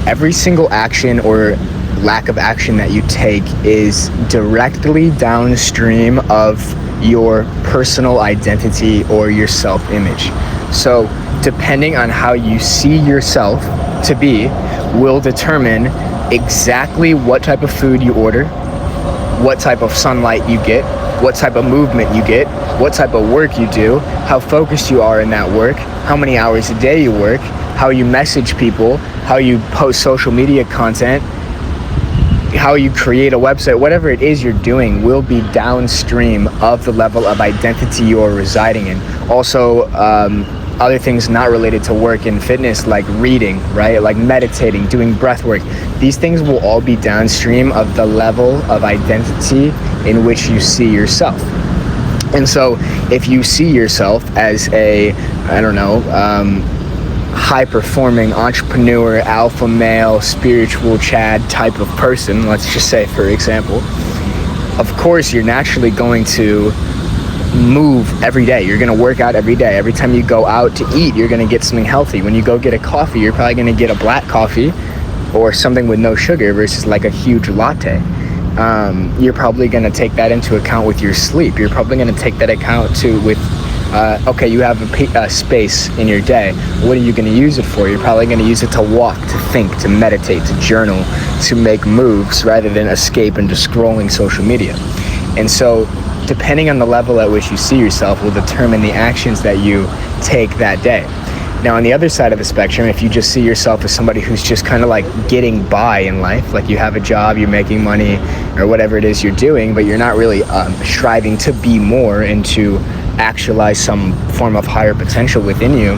every single action or lack of action that you take is directly downstream of your personal identity or your self-image. So depending on how you see yourself to be will determine exactly what type of food you order, what type of sunlight you get, what type of movement you get, what type of work you do, how focused you are in that work, how many hours a day you work, how you message people, how you post social media content, how you create a website. Whatever it is you're doing will be downstream of the level of identity you're residing in. Also, other things not related to work and fitness, like reading, right? Like meditating, doing breath work. These things will all be downstream of the level of identity in which you see yourself. And so if you see yourself as a, high-performing entrepreneur, alpha male, spiritual Chad type of person, let's just say, for example, of course you're naturally going to move every day. You're going to work out every day. Every time you go out to eat, you're going to get something healthy. When you go get a coffee, you're probably going to get a black coffee or something with no sugar versus like a huge latte. You're probably going to take that into account with your sleep. You're probably going to take that account too with you have a space in your day. What are you going to use it for? You're probably going to use it to walk, to think, to meditate, to journal, to make moves rather than escape into scrolling social media. And so depending on the level at which you see yourself will determine the actions that you take that day. Now, on the other side of the spectrum, if you just see yourself as somebody who's just kind of like getting by in life, like you have a job, you're making money, or whatever it is you're doing, but you're not really striving to be more and to actualize some form of higher potential within you,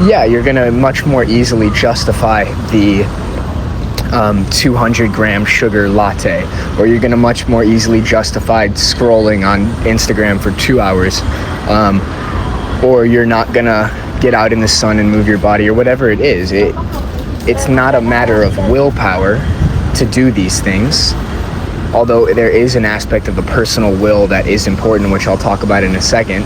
yeah, you're going to much more easily justify the 200 gram sugar latte, or you're going to much more easily justify scrolling on Instagram for 2 hours, or you're not going to get out in the sun and move your body, or whatever it is. It's not a matter of willpower to do these things, although there is an aspect of the personal will that is important, which I'll talk about in a second.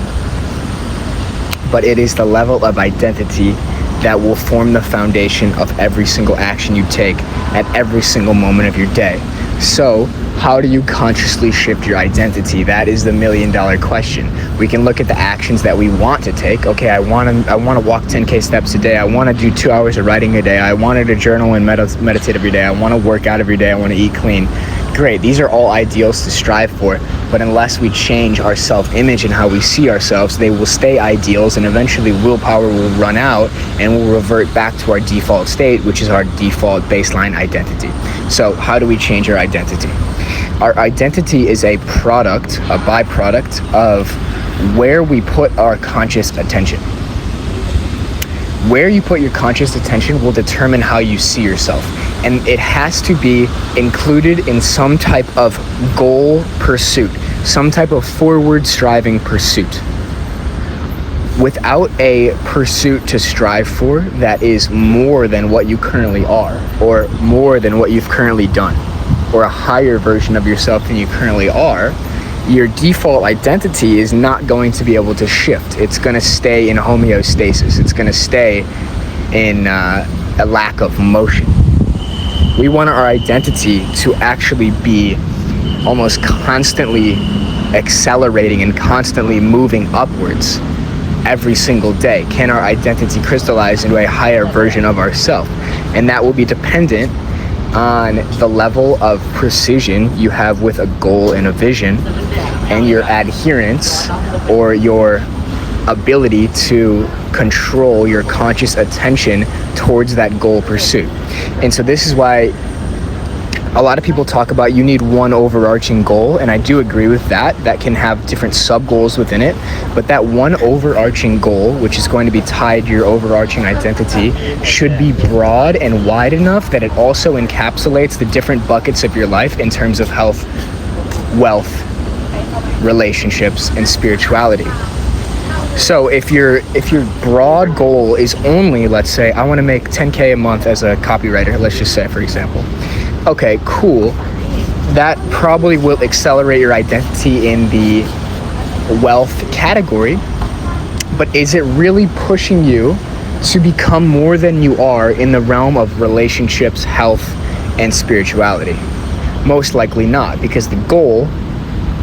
But it is the level of identity that will form the foundation of every single action you take at every single moment of your day. So how do you consciously shift your identity? That is the $1 million question. We can look at the actions that we want to take. Okay, I want to walk 10K steps a day. I want to do 2 hours of writing a day. I wanted to journal and meditate every day. I want to work out every day. I want to eat clean. Great, these are all ideals to strive for, but unless we change our self-image and how we see ourselves, they will stay ideals, and eventually willpower will run out and we'll revert back to our default state, which is our default baseline identity. So how do we change our identity? Our identity is a byproduct of where we put our conscious attention. Where you put your conscious attention will determine how you see yourself. And it has to be included in some type of goal pursuit, some type of forward striving pursuit. Without a pursuit to strive for that is more than what you currently are, or more than what you've currently done, or a higher version of yourself than you currently are, your default identity is not going to be able to shift. It's going to stay in homeostasis. It's going to stay in a lack of motion. We want our identity to actually be almost constantly accelerating and constantly moving upwards every single day. Can our identity crystallize into a higher version of ourselves? And that will be dependent on the level of precision you have with a goal and a vision, and your adherence or your ability to control your conscious attention towards that goal pursuit. And so this is why a lot of people talk about you need one overarching goal, and I do agree with that. That can have different sub-goals within it, but that one overarching goal, which is going to be tied to your overarching identity, should be broad and wide enough that it also encapsulates the different buckets of your life in terms of health, wealth, relationships, and spirituality. So if your broad goal is only, let's say, I want to make 10K a month as a copywriter, let's just say, for example. Okay, cool. That probably will accelerate your identity in the wealth category, but is it really pushing you to become more than you are in the realm of relationships, health, and spirituality? Most likely not, because the goal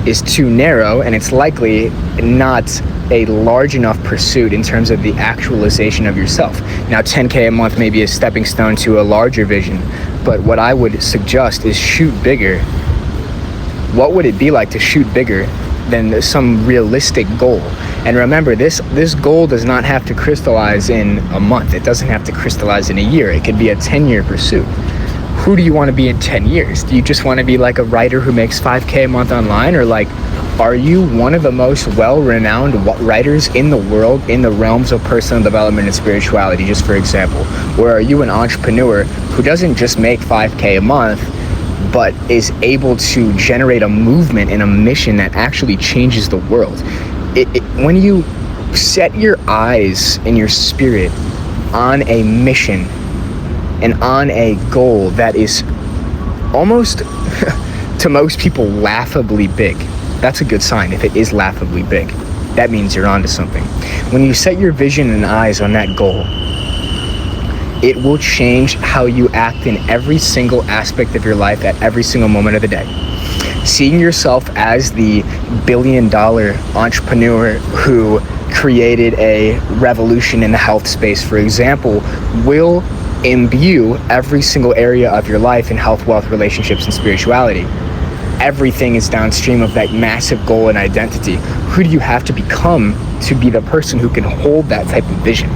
is too narrow and it's likely not a large enough pursuit in terms of the actualization of yourself. Now, 10K a month may be a stepping stone to a larger vision, but what I would suggest is shoot bigger. What would it be like to shoot bigger than some realistic goal? And remember, this goal does not have to crystallize in a month. It doesn't have to crystallize in a year. It could be a 10-year pursuit. Who do you want to be in 10 years? Do you just want to be like a writer who makes 5K a month online? Or like, are you one of the most well-renowned writers in the world in the realms of personal development and spirituality, just for example? Or are you an entrepreneur who doesn't just make 5K a month, but is able to generate a movement and a mission that actually changes the world? When you set your eyes and your spirit on a mission and on a goal that is almost, to most people, laughably big, that's a good sign. If it is laughably big, that means you're onto something. When you set your vision and eyes on that goal, it will change how you act in every single aspect of your life at every single moment of the day. Seeing yourself as the billion-dollar entrepreneur who created a revolution in the health space, for example, will imbue every single area of your life in health, wealth, relationships, and spirituality. Everything is downstream of that massive goal and identity. Who do you have to become to be the person who can hold that type of vision?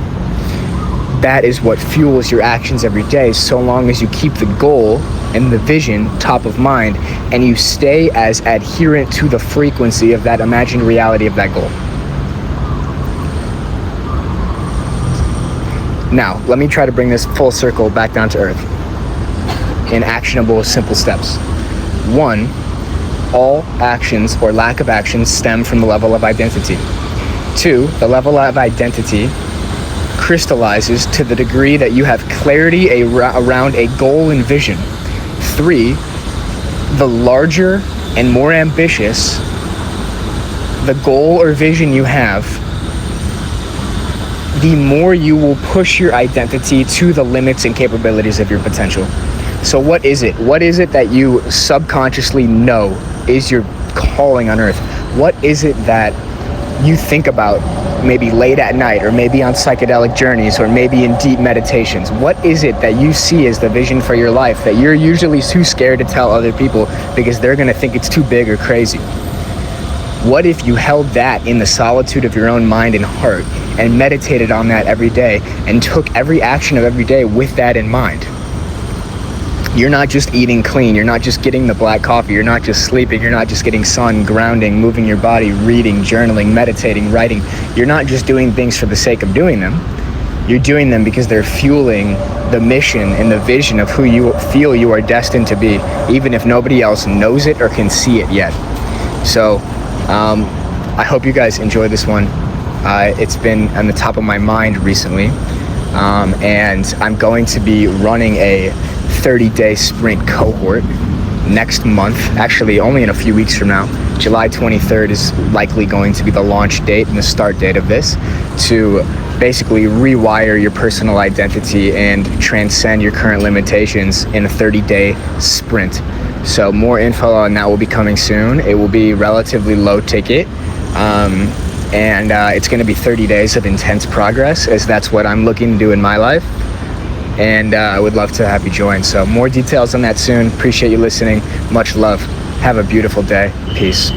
That is what fuels your actions every day, so long as you keep the goal and the vision top of mind and you stay as adherent to the frequency of that imagined reality of that goal. Now, let me try to bring this full circle back down to earth in actionable, simple steps. 1, all actions or lack of actions stem from the level of identity. 2, the level of identity crystallizes to the degree that you have clarity around a goal and vision. 3, the larger and more ambitious the goal or vision you have, the more you will push your identity to the limits and capabilities of your potential. So what is it? What is it that you subconsciously know is your calling on earth? What is it that you think about maybe late at night, or maybe on psychedelic journeys, or maybe in deep meditations? What is it that you see as the vision for your life that you're usually too scared to tell other people because they're going to think it's too big or crazy? What if you held that in the solitude of your own mind and heart and meditated on that every day and took every action of every day with that in mind? You're not just eating clean, you're not just getting the black coffee, you're not just sleeping, you're not just getting sun, grounding, moving your body, reading, journaling, meditating, writing. You're not just doing things for the sake of doing them. You're doing them because they're fueling the mission and the vision of who you feel you are destined to be, even if nobody else knows it or can see it yet. So I hope you guys enjoy this one. It's been on the top of my mind recently, and I'm going to be running a 30-day sprint cohort next month, actually only in a few weeks from now. July 23rd is likely going to be the launch date and the start date of this, to basically rewire your personal identity and transcend your current limitations in a 30-day sprint. So more info on that will be coming soon. It will be relatively low ticket, and it's going to be 30 days of intense progress, as that's what I'm looking to do in my life. And I would love to have you join. So more details on that soon. Appreciate you listening. Much love. Have a beautiful day. Peace.